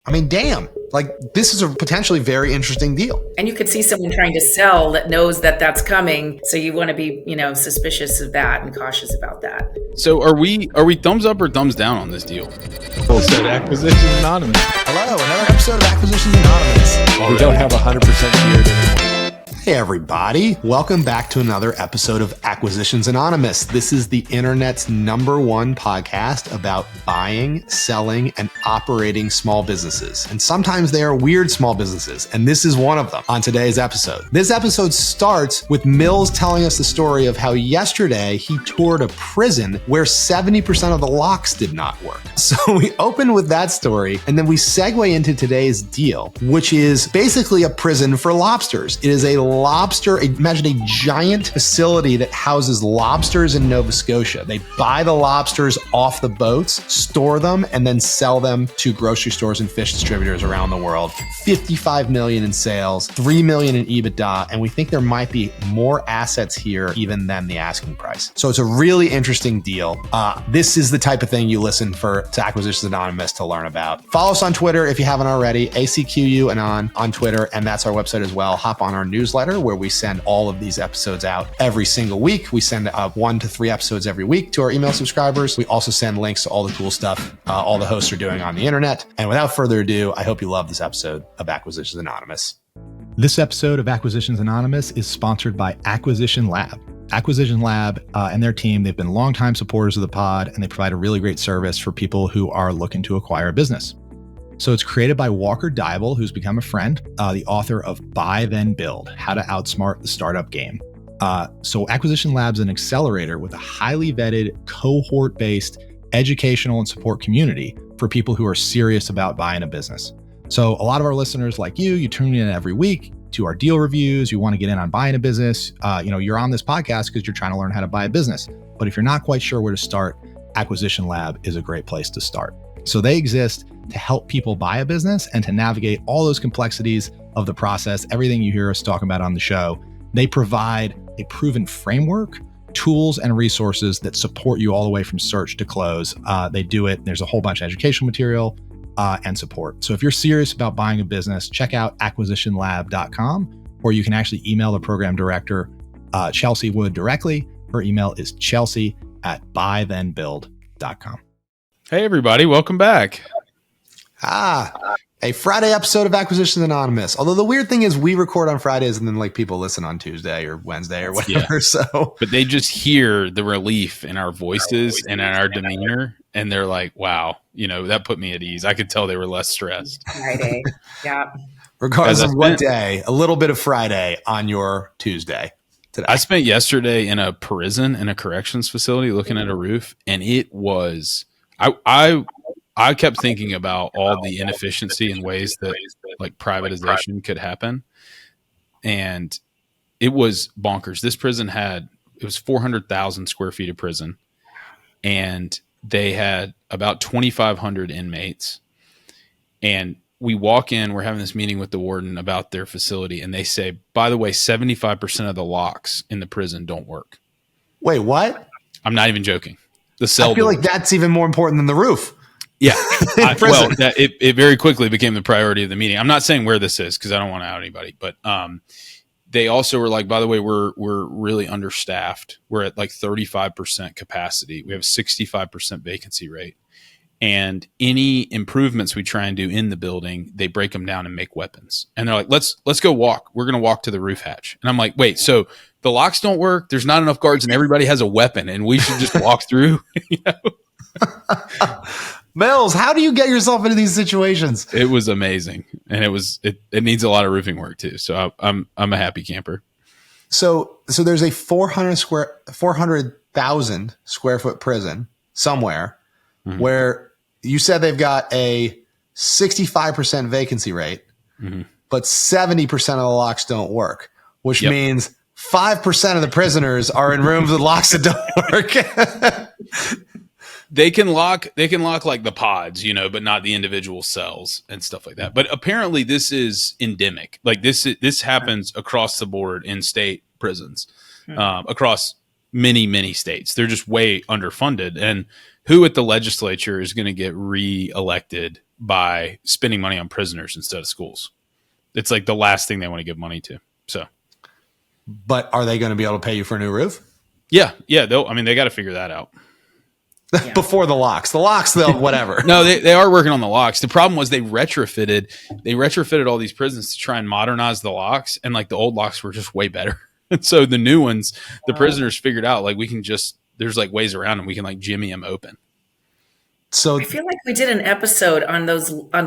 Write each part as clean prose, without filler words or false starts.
I mean, damn, like this is a potentially very interesting deal. And you could see someone trying to sell that knows that that's coming. So you want to be, suspicious of that and cautious about that. So are we thumbs up or thumbs down on this deal? Said Acquisitions Anonymous. Hello, another episode of Acquisitions Anonymous. We don't have 100% beard anymore. Hey everybody, welcome back to another episode of Acquisitions Anonymous. This is the internet's #1 podcast about buying, selling, and operating small businesses. And sometimes they are weird small businesses, and this is one of them on today's episode. This episode starts with Mills telling us the story of how yesterday he toured a prison where 70% of the locks did not work. So we open with that story, and then we segue into today's deal, which is basically a prison for lobsters. It is imagine a giant facility that houses lobsters in Nova Scotia. They buy the lobsters off the boats, store them, and then sell them to grocery stores and fish distributors around the world. 55 million in sales, 3 million in EBITDA, and we think there might be more assets here even than the asking price. So it's a really interesting deal. This is the type of thing you listen to Acquisitions Anonymous to learn about. Follow us on Twitter if you haven't already, ACQU Anon on Twitter, and that's our website as well. Hop on our newsletter where we send all of these episodes out every single week. We send 1 to 3 episodes every week to our email subscribers. We also send links to all the cool stuff all the hosts are doing on the internet. And without further ado, I hope you love this episode of Acquisitions Anonymous. This episode of Acquisitions Anonymous is sponsored by Acquisition Lab. Acquisition Lab and their team, they've been longtime supporters of the pod, and they provide a really great service for people who are looking to acquire a business. So it's created by Walker Dybel, who's become a friend, the author of Buy Then Build, How to Outsmart the Startup Game. So Acquisition Lab's an accelerator with a highly vetted, cohort-based educational and support community for people who are serious about buying a business. So a lot of our listeners like you tune in every week to our deal reviews. You want to get in on buying a business. You're on this podcast because you're trying to learn how to buy a business. But if you're not quite sure where to start, Acquisition Lab is a great place to start. So they exist to help people buy a business and to navigate all those complexities of the process, everything you hear us talk about on the show. They provide a proven framework, tools, and resources that support you all the way from search to close. They do it. There's a whole bunch of educational material and support. So if you're serious about buying a business, check out acquisitionlab.com, or you can actually email the program director, Chelsea Wood, directly. Her email is chelsea@buythenbuild.com. Hey everybody, welcome back. A Friday episode of Acquisitions Anonymous. Although the weird thing is we record on Fridays and then people listen on Tuesday or Wednesday or whatever. Yeah. So, but they just hear the relief in our voices and in our demeanor, and they're like, "Wow, that put me at ease." I could tell they were less stressed. Friday, yeah. Regardless of what day, a little bit of Friday on your Tuesday. Today. I spent yesterday in a prison, in a corrections facility, looking at a roof, and it was. I kept thinking about all the inefficiency and ways that like privatization could happen. And it was bonkers. This prison it was 400,000 square feet of prison, and they had about 2,500 inmates. And we walk in, we're having this meeting with the warden about their facility. And they say, by the way, 75% of the locks in the prison don't work. Wait, what? I'm not even joking. The cell I feel doors. like that's even more important than the roof. Yeah. It very quickly became the priority of the meeting. I'm not saying where this is because I don't want to out anybody, but they also were like, by the way, we're really understaffed. We're at like 35% capacity. We have a 65% vacancy rate. And any improvements we try and do in the building, they break them down and make weapons. And they're like, let's go walk. We're going to walk to the roof hatch. And I'm like, wait, so the locks don't work. There's not enough guards and everybody has a weapon and we should just walk through. Mills, how do you get yourself into these situations? It was amazing. And it needs a lot of roofing work too. So I'm a happy camper. So there's a 400,000 square foot prison somewhere where you said they've got a 65% vacancy rate, but 70% of the locks don't work, which means 5% of the prisoners are in rooms with locks that don't work. They can lock like the pods, but not the individual cells and stuff like that. But apparently this is endemic. Like this happens across the board in state prisons, across many, many states. They're just way underfunded. And who at the legislature is going to get re-elected by spending money on prisoners instead of schools. It's like the last thing they want to give money to. So, But are they going to be able to pay you for a new roof? yeah. They got to figure that out. Yeah. Before the locks, they'll whatever. No, they are working on the locks. The problem was they retrofitted all these prisons to try and modernize the locks, and like the old locks were just way better. And so the new ones, the prisoners figured out like there's like ways around them. We can like jimmy them open. So I feel like we did an episode on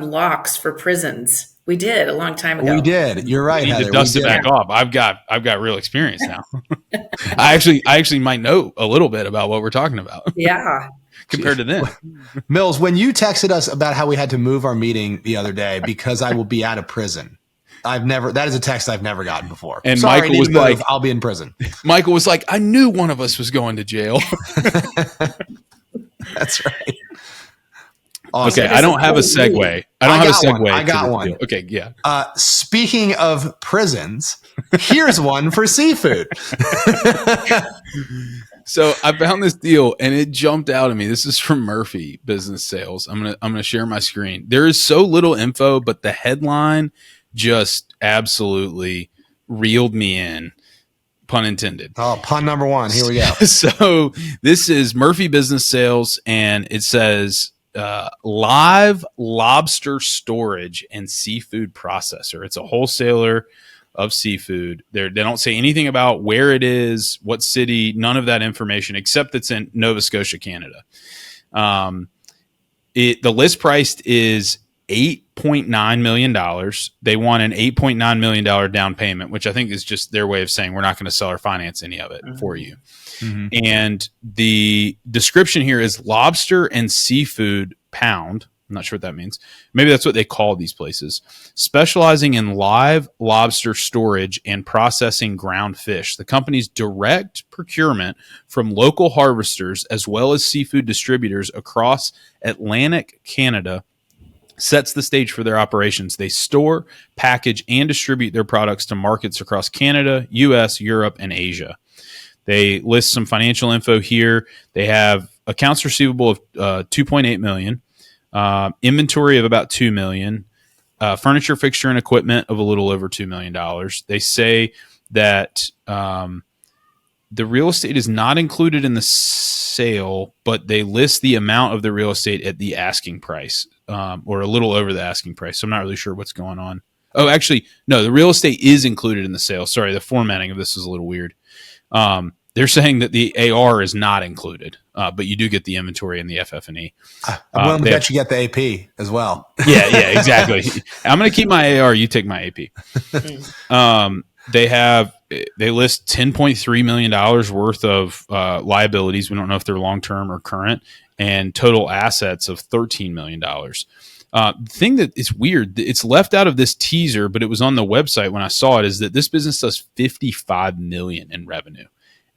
locks for prisons. We did a long time ago. we did. You're right, We need Heather. to dust We it did. back off. I've got real experience now. I actually might know a little bit about what we're talking about Yeah. compared to then. Mills, when you texted us about how we had to move our meeting the other day because I will be out of prison, that is a text I've never gotten before. And Sorry, Michael need was to move. like- I'll be in prison. Michael was like, I knew one of us was going to jail. That's right. Awesome. Okay, I don't have a segue. I got one. deal. Okay, yeah. Speaking of prisons, here's one for seafood. So I found this deal and it jumped out at me. This is from Murphy Business Sales. I'm gonna share my screen. There is so little info, but the headline just absolutely reeled me in. Pun intended. Oh, pun number one. Here we go. So this is Murphy Business Sales, and it says live lobster storage and seafood processor. It's a wholesaler of seafood. They don't say anything about where it is, what city, none of that information, except it's in Nova Scotia, Canada. The list price is $8.9 million. They want an $8.9 million down payment, which I think is just their way of saying we're not going to sell or finance any of it for you. Mm-hmm. And the description here is lobster and seafood pound. I'm not sure what that means. Maybe that's what they call these places. Specializing in live lobster storage and processing ground fish. The company's direct procurement from local harvesters as well as seafood distributors across Atlantic Canada sets the stage for their operations. They store, package, and distribute their products to markets across Canada, US, Europe, and Asia. They list some financial info here. They have accounts receivable of $2.8 million, inventory of about $2 million, furniture, fixture, and equipment of a little over $2 million. They say that the real estate is not included in the sale, but they list the amount of the real estate at the asking price, or a little over the asking price. So I'm not really sure what's going on. Oh, actually, no, the real estate is included in the sale. Sorry, the formatting of this is a little weird. They're saying that the AR is not included, but you do get the inventory and the FF&E. I'm willing to bet you get the AP as well. Yeah, exactly. I'm going to keep my AR. You take my AP. They list $10.3 million worth of liabilities. We don't know if they're long-term or current, and total assets of $13 million. The thing that is weird, it's left out of this teaser, but it was on the website when I saw it, is that this business does $55 million in revenue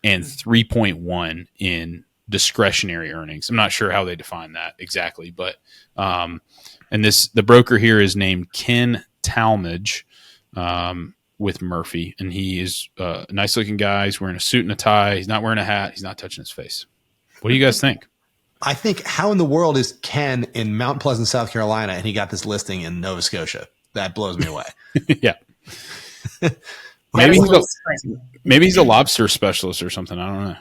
and 3.1 in discretionary earnings. I'm not sure how they define that exactly, but and the broker here is named Ken Talmadge with Murphy, and he is a nice looking guy. He's wearing a suit and a tie. He's not wearing a hat. He's not touching his face. What do you guys think? I think, how in the world is Ken in Mount Pleasant, South Carolina, and he got this listing in Nova Scotia? That blows me away. Yeah. That is a Maybe little surprising. maybe he's a lobster specialist or something. I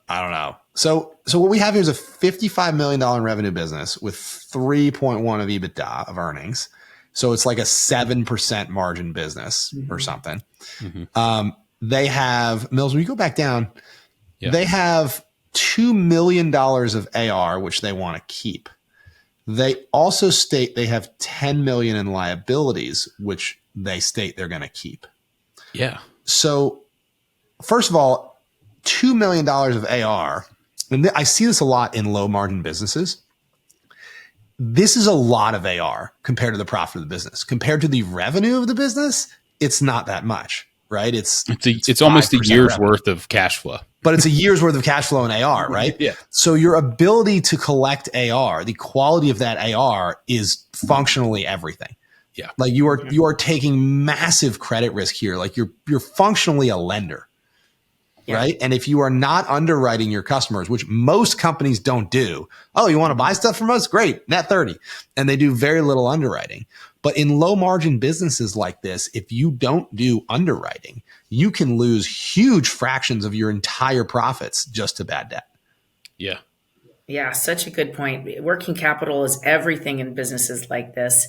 I don't know. So what we have here is a $55 million revenue business with 3.1 of EBITDA of earnings. So it's like a 7% margin business or something. Mm-hmm. They have, Mills, when you go back down, Yeah. they have $2 million of AR, which they want to keep. They also state they have $10 million in liabilities, which they state they're going to keep. Yeah. So first of all, $2 million of AR, and I see this a lot in low margin businesses. This is a lot of AR compared to the profit of the business. Compared to the revenue of the business, it's not that much, right? It's almost a 5% year's revenue. worth of cash flow. But it's a year's worth of cash flow in AR, right? Yeah. So your ability to collect AR, the quality of that AR is functionally everything. Yeah. Like you are taking massive credit risk here. Like you're functionally a lender. right? And if you are not underwriting your customers, which most companies don't do, oh, you want to buy stuff from us? Great, net 30. And they do very little underwriting. But in low margin businesses like this, if you don't do underwriting, you can lose huge fractions of your entire profits just to bad debt. Yeah. Yeah, such a good point. Working capital is everything in businesses like this.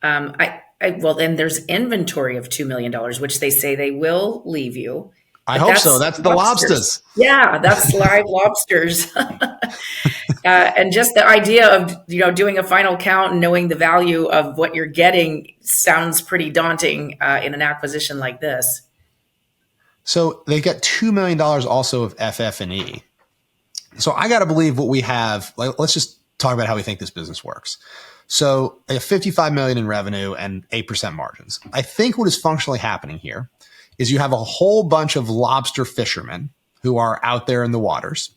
Well, then there's inventory of $2 million, which they say they will leave you. I hope so. That's the lobsters. Yeah, that's live lobsters. And just the idea of, doing a final count and knowing the value of what you're getting sounds pretty daunting in an acquisition like this. So they get $2 million also of FF&E. So I got to believe what we have. Let's just talk about how we think this business works. So they have 55 million in revenue and 8% margins. I think what is functionally happening here is you have a whole bunch of lobster fishermen who are out there in the waters,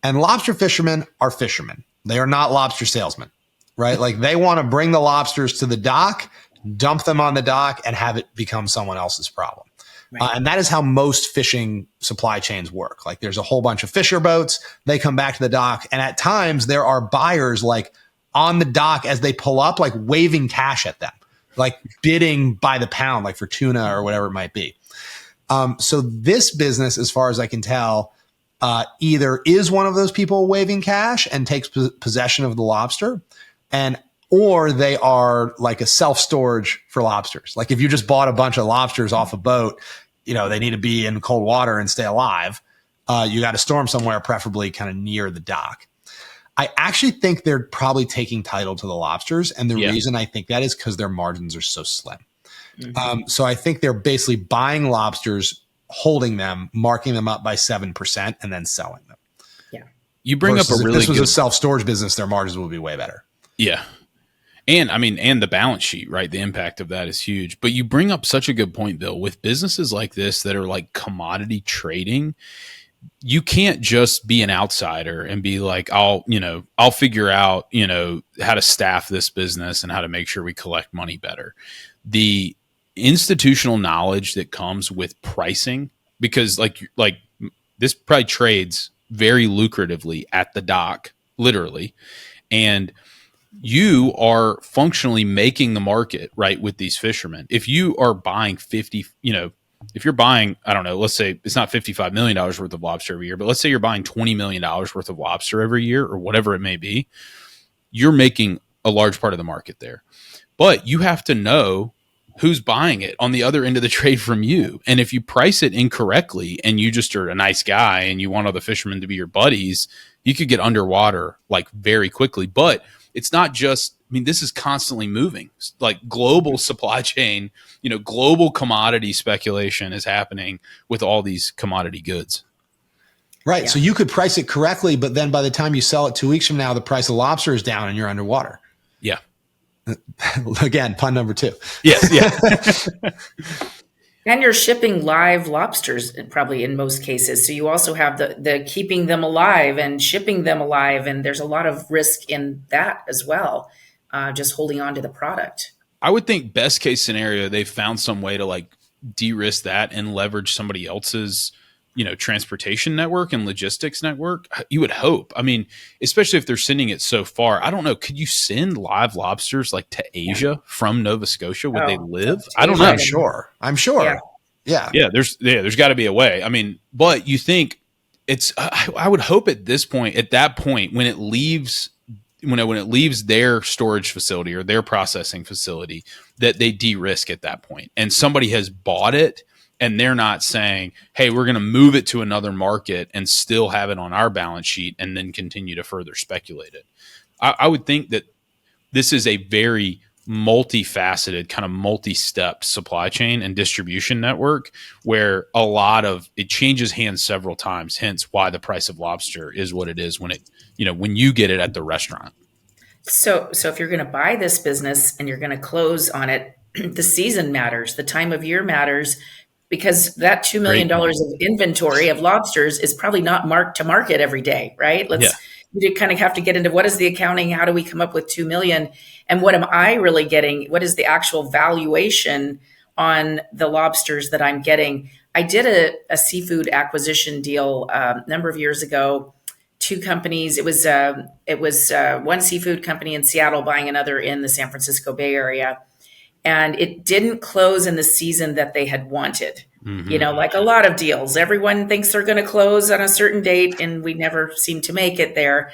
and lobster fishermen are fishermen. They are not lobster salesmen, right? Like they want to bring the lobsters to the dock, dump them on the dock, and have it become someone else's problem. Right. And that is how most fishing supply chains work. Like there's a whole bunch of fisher boats. They come back to the dock. And at times there are buyers like on the dock as they pull up, like waving cash at them, like bidding by the pound, like for tuna or whatever it might be. So this business, as far as I can tell, either is one of those people waving cash and takes possession of the lobster, or they are like a self-storage for lobsters. Like if you just bought a bunch of lobsters off a boat, they need to be in cold water and stay alive. You got to store them somewhere, preferably kind of near the dock. I actually think they're probably taking title to the lobsters. And the reason I think that is because their margins are so slim. Mm-hmm. So I think they're basically buying lobsters, holding them, marking them up by 7%, and then selling them. Yeah. You bring up a really if this was a self-storage business, their margins would be way better. Yeah. And and the balance sheet, right? The impact of that is huge. But you bring up such a good point, Bill. With businesses like this that are like commodity trading, you can't just be an outsider and be like, I'll figure out, how to staff this business and how to make sure we collect money better. The institutional knowledge that comes with pricing, because like this probably trades very lucratively at the dock, literally. And you are functionally making the market, right, with these fishermen. If you are buying if you're buying, I don't know, let's say it's not $55 million worth of lobster every year, but let's say you're buying $20 million worth of lobster every year or whatever it may be, you're making a large part of the market there. But you have to know who's buying it on the other end of the trade from you. And if you price it incorrectly and you just are a nice guy and you want all the fishermen to be your buddies, you could get underwater like very quickly. But it's not just, this is constantly moving. Like global supply chain, global commodity speculation is happening with all these commodity goods. Right. Yeah. So you could price it correctly, but then by the time you sell it 2 weeks from now, the price of lobster is down and you're underwater. Yeah. Again, pun number 2. Yes. Yeah. And you're shipping live lobsters probably in most cases. So you also have the keeping them alive and shipping them alive. And there's a lot of risk in that as well. Just holding on to the product. I would think best case scenario, they've found some way to like de-risk that and leverage somebody else's, transportation network and logistics network. You would hope. Especially if they're sending it so far. I don't know. Could you send live lobsters like to Asia from Nova Scotia? Would they live? I don't know. I'm sure. Yeah. There's got to be a way. But you think it's, I would hope at that point, when it leaves their storage facility or their processing facility, that they de-risk at that point and somebody has bought it and they're not saying, hey, we're going to move it to another market and still have it on our balance sheet and then continue to further speculate it. I would think that this is a very multifaceted, kind of multi-step supply chain and distribution network where a lot of it changes hands several times, hence why the price of lobster is what it is when you get it at the restaurant. So if you're going to buy this business and you're going to close on it, the season matters, the time of year matters, because that $2 million of inventory of lobsters is probably not marked to market every day, right? You kind of have to get into what is the accounting? How do we come up with $2 million? And what am I really getting? What is the actual valuation on the lobsters that I'm getting. I did a seafood acquisition deal a number of years ago. Two companies. It was one seafood company in Seattle buying another in the San Francisco Bay Area, and it didn't close in the season that they had wanted. Like a lot of deals, everyone thinks they're going to close on a certain date, and we never seem to make it there.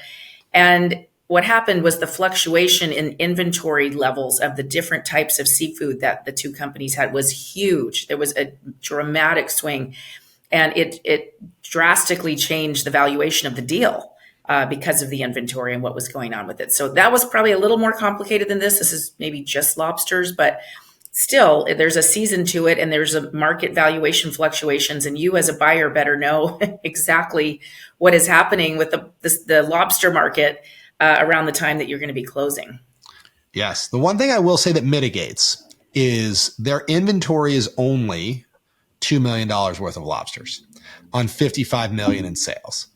And what happened was the fluctuation in inventory levels of the different types of seafood that the two companies had was huge. There was a dramatic swing, and it drastically changed the valuation of the deal because of the inventory and what was going on with it. So that was probably a little more complicated than this. This is maybe just lobsters, but still, there's a season to it, and there's a market valuation fluctuations, and you as a buyer better know exactly what is happening with the lobster market around the time that you're going to be closing. Yes. The one thing I will say that mitigates is their inventory is only $2 million worth of lobsters on 55 million in sales,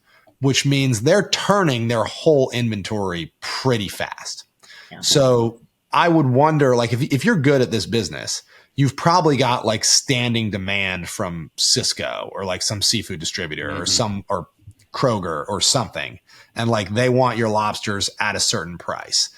which means they're turning their whole inventory pretty fast. Yeah. So I would wonder, like, if you're good at this business, you've probably got like standing demand from Cisco or like some seafood distributor or Kroger or something. And like they want your lobsters at a certain price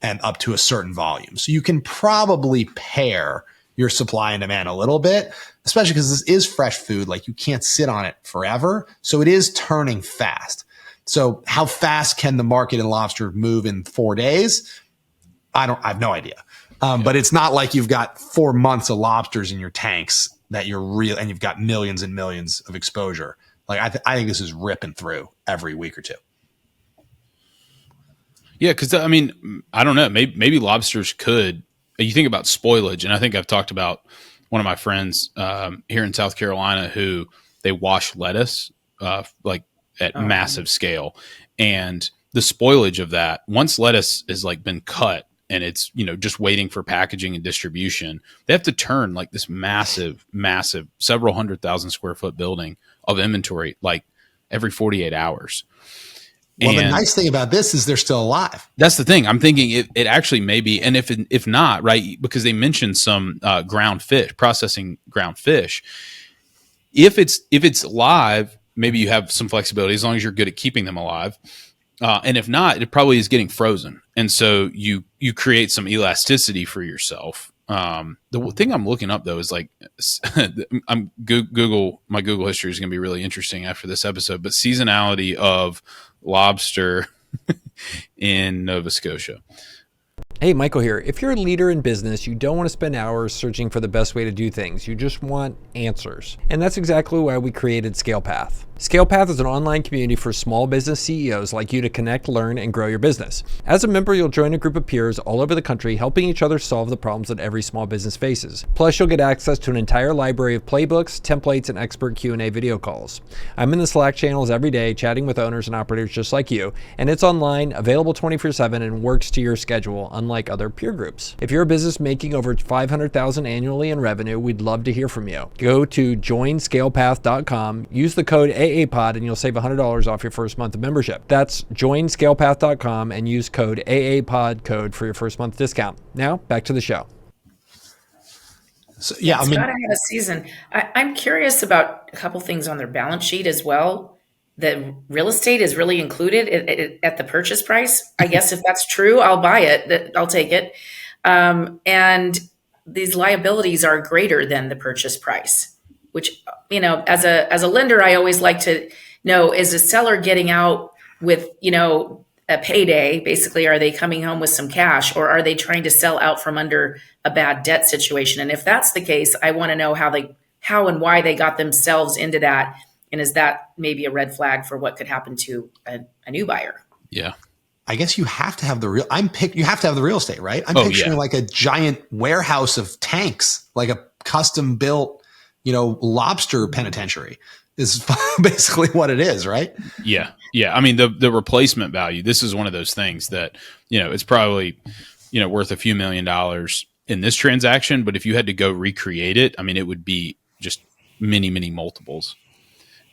and up to a certain volume. So you can probably pair your supply and demand a little bit, especially because this is fresh food. Like you can't sit on it forever. So it is turning fast. So how fast can the market in lobster move in 4 days? I have no idea. But it's not like you've got 4 months of lobsters in your tanks that you're real and you've got millions and millions of exposure. Like I think this is ripping through every week or two. Yeah, because I mean, I don't know. Maybe lobsters could. You think about spoilage, and I think I've talked about one of my friends here in South Carolina who they wash lettuce like at massive scale, and the spoilage of that. Once lettuce is like been cut and it's just waiting for packaging and distribution, they have to turn like this massive several 100,000 square foot building of inventory like every 48 hours. Well, the nice thing about this is they're still alive. That's the thing. I'm thinking it actually may be, and if not, right, because they mentioned some ground fish, processing ground fish. If it's live, maybe you have some flexibility as long as you're good at keeping them alive. And if not, it probably is getting frozen, and so you create some elasticity for yourself. The thing I'm looking up though is like, my Google history is going to be really interesting after this episode. But seasonality of lobster in Nova Scotia. Hey, Michael here. If you're a leader in business, you don't want to spend hours searching for the best way to do things. You just want answers. And that's exactly why we created ScalePath. ScalePath is an online community for small business CEOs like you to connect, learn, and grow your business. As a member, you'll join a group of peers all over the country helping each other solve the problems that every small business faces. Plus, you'll get access to an entire library of playbooks, templates, and expert Q&A video calls. I'm in the Slack channels every day chatting with owners and operators just like you, and it's online, available 24/7, and works to your schedule, unlike other peer groups. If you're a business making over $500,000 annually in revenue, we'd love to hear from you. Go to joinscalepath.com, use the code AAPOD, and you'll save $100 off your first month of membership. That's joinscalepath.com and use code AAPOD code for your first month discount. Now, back to the show. So, yeah, it's gotta have a season. I'm curious about a couple things on their balance sheet as well. The real estate is really included at the purchase price. I guess if that's true, I'll buy it. I'll take it. And these liabilities are greater than the purchase price, which, as a lender, I always like to know, is a seller getting out with, a payday? Basically, are they coming home with some cash, or are they trying to sell out from under a bad debt situation? And if that's the case, I want to know how and why they got themselves into that. And is that maybe a red flag for what could happen to a new buyer? Yeah. I guess you have to have you have to have the real estate, right? I'm picturing like a giant warehouse of tanks, like a custom built, lobster penitentiary is basically what it is, right? Yeah. Yeah. I mean, the replacement value, this is one of those things that, it's probably, worth a few $1 million in this transaction. But if you had to go recreate it, I mean, it would be just many, many multiples.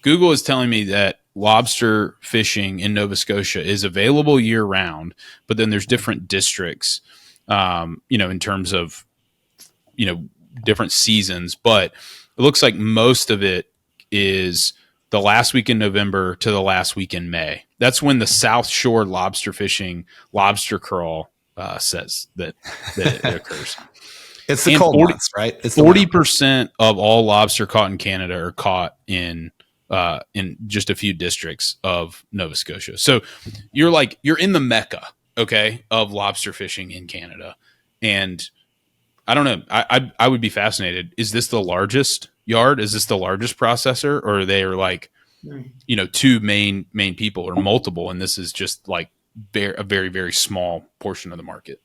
Google is telling me that lobster fishing in Nova Scotia is available year round, but then there's different districts, in terms of, different seasons, but it looks like most of it is the last week in November to the last week in May. That's when the South Shore lobster fishing lobster crawl says that it occurs. It's the cold months, right? It's 40% of all lobster caught in Canada are caught in just a few districts of Nova Scotia. So you're in the mecca, okay, of lobster fishing in Canada. And I don't know. I would be fascinated. Is this the largest yard? Is this the largest processor, or are they like, two main people or multiple, and this is just like a very, very small portion of the market?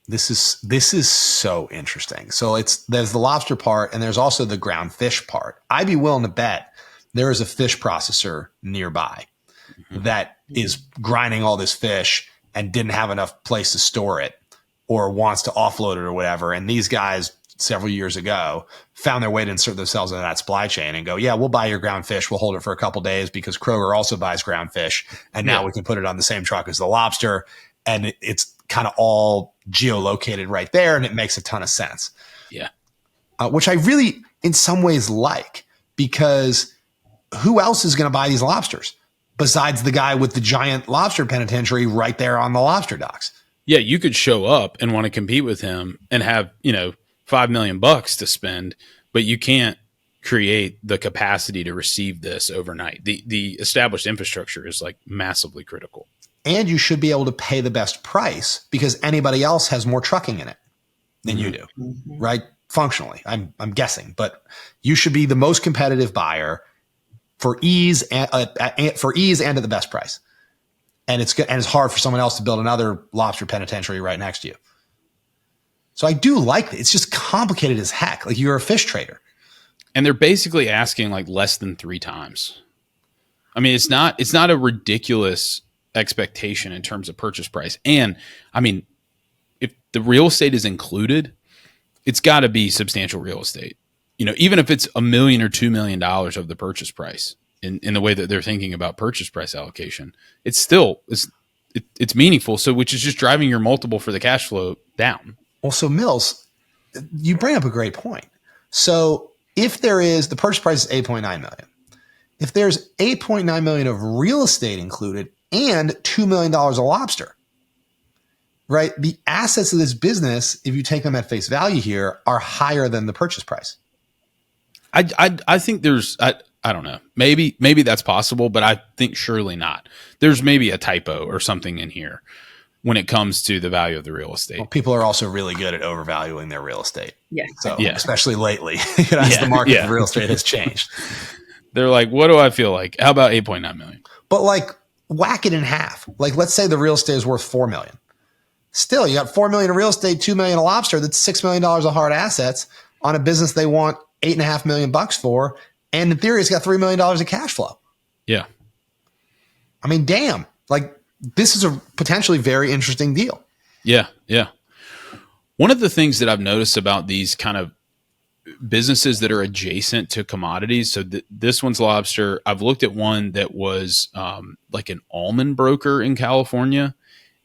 This is so interesting. So there's the lobster part, and there's also the ground fish part. I'd be willing to bet there is a fish processor nearby that is grinding all this fish and didn't have enough place to store it, or wants to offload it or whatever. And these guys several years ago found their way to insert themselves into that supply chain and go, yeah, we'll buy your ground fish. We'll hold it for a couple of days because Kroger also buys ground fish. And now we can put it on the same truck as the lobster. And it's kind of all geolocated right there. And it makes a ton of sense. Yeah. Which I really, in some ways, like, because who else is going to buy these lobsters besides the guy with the giant lobster penitentiary right there on the lobster docks? Yeah, you could show up and want to compete with him and have, $5 million to spend, but you can't create the capacity to receive this overnight. The established infrastructure is like massively critical. And you should be able to pay the best price because anybody else has more trucking in it than you do, right? Functionally, I'm guessing, but you should be the most competitive buyer for ease and at the best price. And it's hard for someone else to build another lobster penitentiary right next to you. So I do like it. It's just complicated as heck. Like, you're a fish trader. And they're basically asking like less than 3 times. I mean, it's not a ridiculous expectation in terms of purchase price. And I mean, if the real estate is included, it's got to be substantial real estate. Even if it's $1 million or $2 million of the purchase price in the way that they're thinking about purchase price allocation, it's meaningful. So, which is just driving your multiple for the cash flow down. Well, so Mills, you bring up a great point. So if the purchase price is $8.9 million, if there's $8.9 million of real estate included and $2 million of lobster, right? The assets of this business, if you take them at face value here, are higher than the purchase price. I think there's, I don't know, maybe that's possible, but I think surely not. There's maybe a typo or something in here when it comes to the value of the real estate. Well, people are also really good at overvaluing their real estate. Yeah. So especially lately, as the market for real estate has changed. They're like, what do I feel like? How about 8.9 million? But like, whack it in half. Like, let's say the real estate is worth $4 million. Still, you got $4 million of real estate, $2 million of lobster. That's $6 million of hard assets on a business they want $8.5 million for. And in theory, it's got $3 million of cash flow. Yeah. I mean, damn, like, this is a potentially very interesting deal. Yeah. Yeah. One of the things that I've noticed about these kind of businesses that are adjacent to commodities. So this one's lobster. I've looked at one that was like an almond broker in California.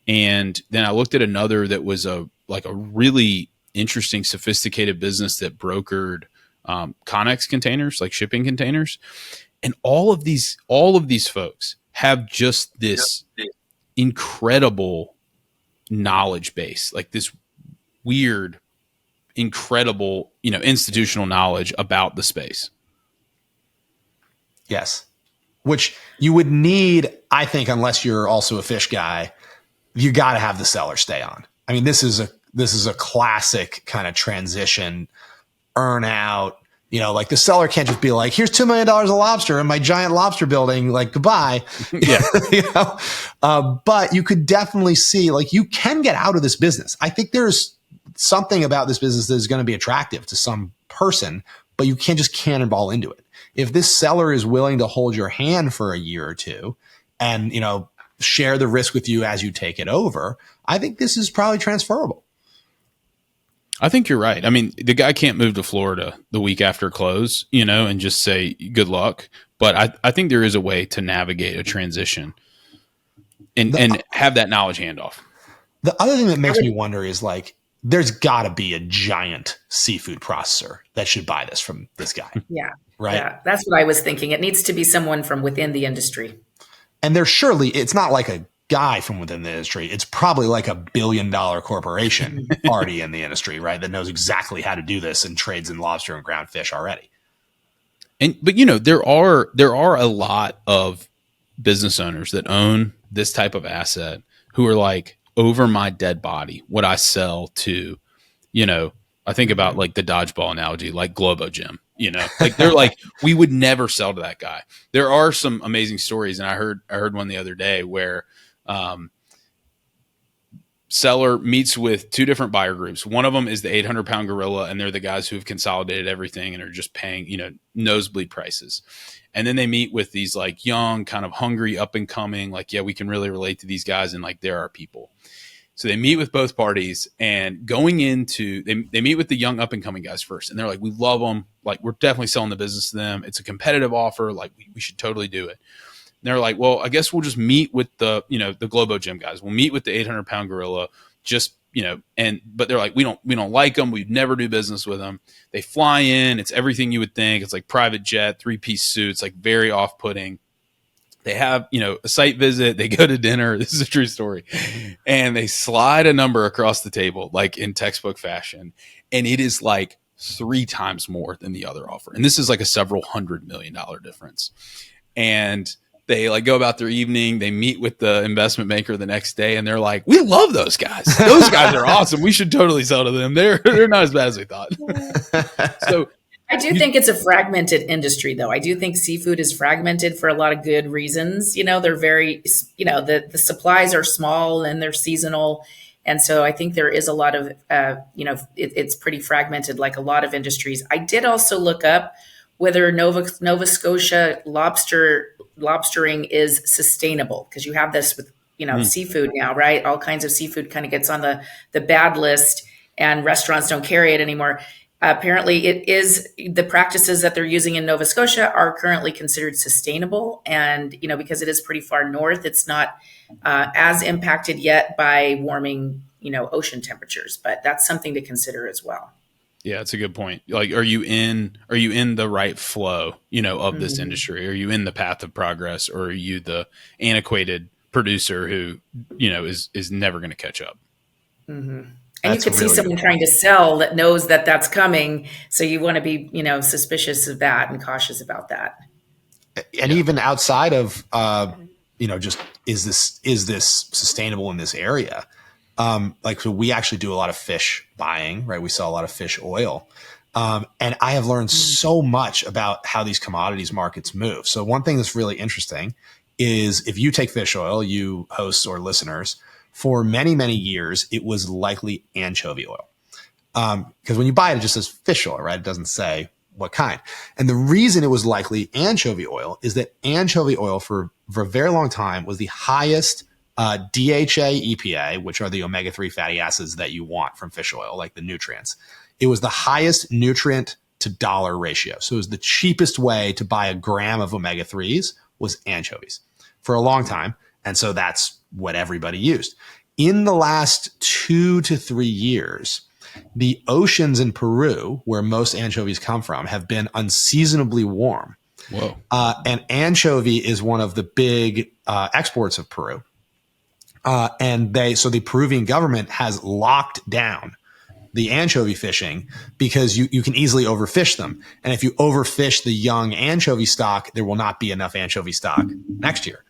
And then I looked at another that was a really interesting, sophisticated business that brokered Connex containers, like shipping containers. And all of these folks have just this incredible knowledge base, like this weird, incredible, institutional knowledge about the space. Yes. Which you would need, I think, unless you're also a fish guy, you got to have the seller stay on. I mean, this is a classic kind of transition, earn out. Like, the seller can't just be like, here's $2 million of lobster in my giant lobster building, like, goodbye. Yeah. But you could definitely see, like, you can get out of this business. I think there's something about this business that is going to be attractive to some person, but you can't just cannonball into it. If this seller is willing to hold your hand for a year or two and, share the risk with you as you take it over, I think this is probably transferable. I think you're right. I mean, the guy can't move to Florida the week after close, and just say good luck. But I think there is a way to navigate a transition and have that knowledge handoff. The other thing that makes me wonder is, like, there's got to be a giant seafood processor that should buy this from this guy. Yeah. Right. Yeah. That's what I was thinking. It needs to be someone from within the industry. And it's not like a guy from within the industry. It's probably like $1 billion corporation already in the industry, right? That knows exactly how to do this and trades in lobster and ground fish already. But there are a lot of business owners that own this type of asset who are like, over my dead body, would I sell to, I think about like the dodgeball analogy, like Globo Gym, like they're like, we would never sell to that guy. There are some amazing stories. And I heard one the other day where, seller meets with two different buyer groups. One of them is the 800-pound gorilla, and they're the guys who have consolidated everything and are just paying, nosebleed prices. And then they meet with these like young, kind of hungry, up and coming, like, yeah, we can really relate to these guys, and like they're our people. So they meet with both parties, and going into they meet with the young, up and coming guys first, and they're like, we love them, like we're definitely selling the business to them. It's a competitive offer, like we should totally do it. And they're like, well, I guess we'll just meet with the Globo Gym guys. We'll meet with the 800-pound gorilla, but they're like, we don't like them. We'd never do business with them. They fly in. It's everything you would think. It's like private jet, 3-piece suits, like very off-putting. They have, a site visit. They go to dinner. This is a true story. And they slide a number across the table, like in textbook fashion. And it is like 3 times more than the other offer. And this is like a several $100 million difference. And they like go about their evening. They meet with the investment banker the next day, and they're like, "We love those guys. Those guys are awesome. We should totally sell to them. They're not as bad as we thought." So, I do think it's a fragmented industry, though. I do think seafood is fragmented for a lot of good reasons. They're very, the supplies are small and they're seasonal, and so I think there is a lot of, it's pretty fragmented, like a lot of industries. I did also look up whether Nova Scotia lobstering is sustainable, because you have this with seafood now, right? All kinds of seafood kind of gets on the bad list, and restaurants don't carry it anymore. Apparently, it is the practices that they're using in Nova Scotia are currently considered sustainable, and because it is pretty far north, it's not as impacted yet by warming ocean temperatures. But that's something to consider as well. Yeah, it's a good point. Like, are you in the right flow, of this industry? Are you in the path of progress, or are you the antiquated producer who, is never going to catch up? Mm-hmm. And you could see someone trying to sell that knows that that's coming. So you want to be, suspicious of that and cautious about that. And even outside of, just is this sustainable in this area? So we actually do a lot of fish buying, right? We sell a lot of fish oil. And I have learned so much about how these commodities markets move. So one thing that's really interesting is if you take fish oil, you hosts or listeners, for many, many years, it was likely anchovy oil. Because when you buy it, it just says fish oil, right? It doesn't say what kind. And the reason it was likely anchovy oil is that anchovy oil for a very long time was the highest DHA, EPA, which are the omega-3 fatty acids that you want from fish oil, like the nutrients. It was the highest nutrient to dollar ratio. So it was the cheapest way to buy a gram of omega-3s was anchovies for a long time. And so that's what everybody used. In the last 2 to 3 years, the oceans in Peru, where most anchovies come from, have been unseasonably warm. Whoa. And anchovy is one of the big exports of Peru. So the Peruvian government has locked down the anchovy fishing because you can easily overfish them. And if you overfish the young anchovy stock, there will not be enough anchovy stock next year.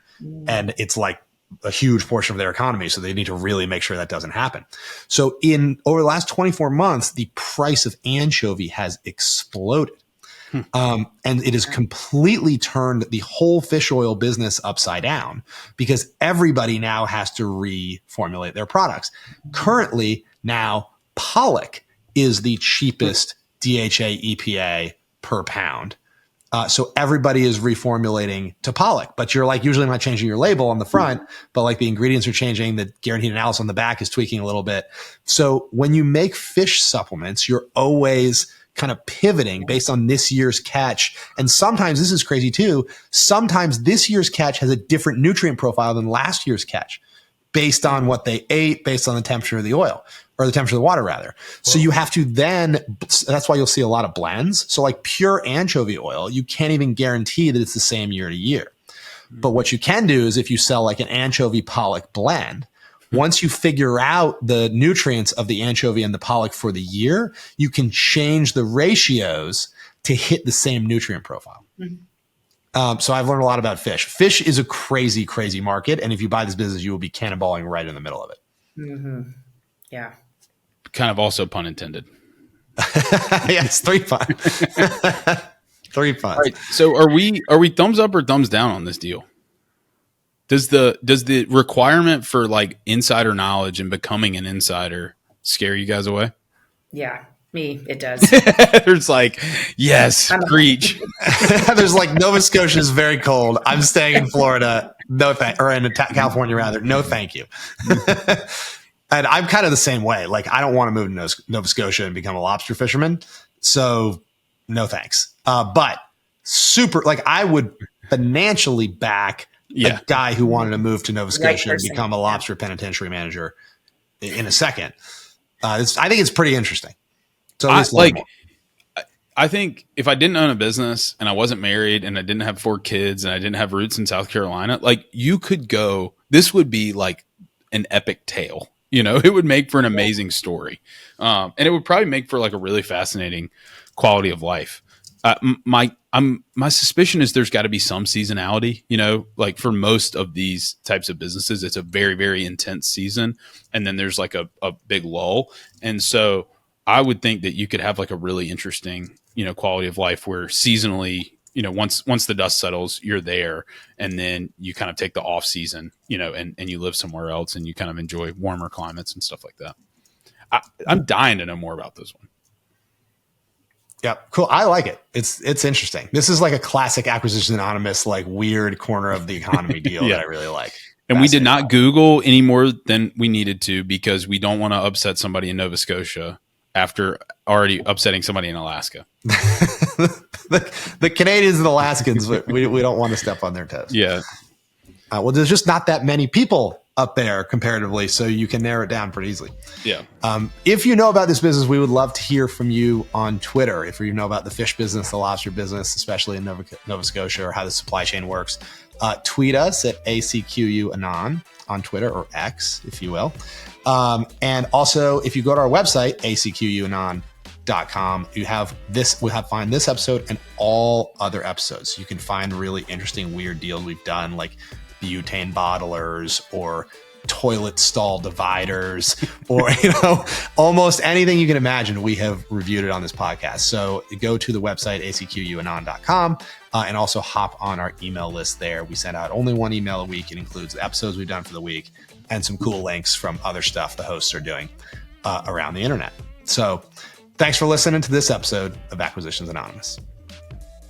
And it's like a huge portion of their economy. So they need to really make sure that doesn't happen. So over the last 24 months, the price of anchovy has exploded. And it has completely turned the whole fish oil business upside down because everybody now has to reformulate their products. Currently, now pollock is the cheapest DHA EPA per pound. So everybody is reformulating to pollock, but you're like usually not changing your label on the front, but like the ingredients are changing, the guaranteed analysis on the back is tweaking a little bit. So when you make fish supplements, you're always kind of pivoting based on this year's catch. And sometimes this is crazy too. Sometimes this year's catch has a different nutrient profile than last year's catch based on what they ate, based on the temperature of the oil or the temperature of the water rather. So you have to then, that's why you'll see a lot of blends. So like pure anchovy oil, you can't even guarantee that it's the same year to year. But what you can do is if you sell like an anchovy pollock blend, once you figure out the nutrients of the anchovy and the pollock for the year, you can change the ratios to hit the same nutrient profile. So I've learned a lot about fish. Fish is a crazy, crazy market. And if you buy this business, you will be cannonballing right in the middle of it. Yeah. Kind of also pun intended. Yes, 3 puns. 3 puns. All right, so are we thumbs up or thumbs down on this deal? Does the requirement for like insider knowledge and becoming an insider scare you guys away? Yeah, me, it does. There's like, yes, preach. There's like Nova Scotia is very cold. I'm staying in Florida. No thank, or in California rather. No, thank you. And I'm kind of the same way. Like I don't want to move to Nova Scotia and become a lobster fisherman. So no thanks. But super, like I would financially back a guy who wanted to move to Nova Scotia and become a lobster penitentiary manager in a second. I think it's pretty interesting. So I think if I didn't own a business and I wasn't married and I didn't have 4 kids and I didn't have roots in South Carolina, like you could go, this would be like an epic tale. You know, it would make for an amazing story. And it would probably make for like a really fascinating quality of life. My suspicion is there's got to be some seasonality, you know, like for most of these types of businesses, it's a very, very intense season. And then there's like a big lull. And so I would think that you could have like a really interesting, you know, quality of life where seasonally, you know, once the dust settles, you're there, and then you kind of take the off season, you know, and you live somewhere else and you kind of enjoy warmer climates and stuff like that. I'm dying to know more about this one. Yeah, cool. I like it. It's interesting. This is like a classic Acquisitions Anonymous, like weird corner of the economy deal that I really like. And we did not Google any more than we needed to because we don't want to upset somebody in Nova Scotia after already upsetting somebody in Alaska. the Canadians and Alaskans, we don't want to step on their toes. Yeah. Well, there's just not that many people up there comparatively, so you can narrow it down pretty easily. Yeah. If you know about this business, we would love to hear from you on Twitter. If you know about the fish business, the lobster business, especially in Nova Scotia, or how the supply chain works, tweet us at ACQUAnon on Twitter, or X, if you will. And also, if you go to our website, acquanon.com, find this episode and all other episodes. You can find really interesting, weird deals we've done, like butane bottlers or toilet stall dividers, or almost anything you can imagine. We have reviewed it on this podcast. So go to the website acquanon.com and also hop on our email list there. We send out only 1 email a week. It includes the episodes we've done for the week and some cool links from other stuff the hosts are doing around the internet. So thanks for listening to this episode of Acquisitions Anonymous.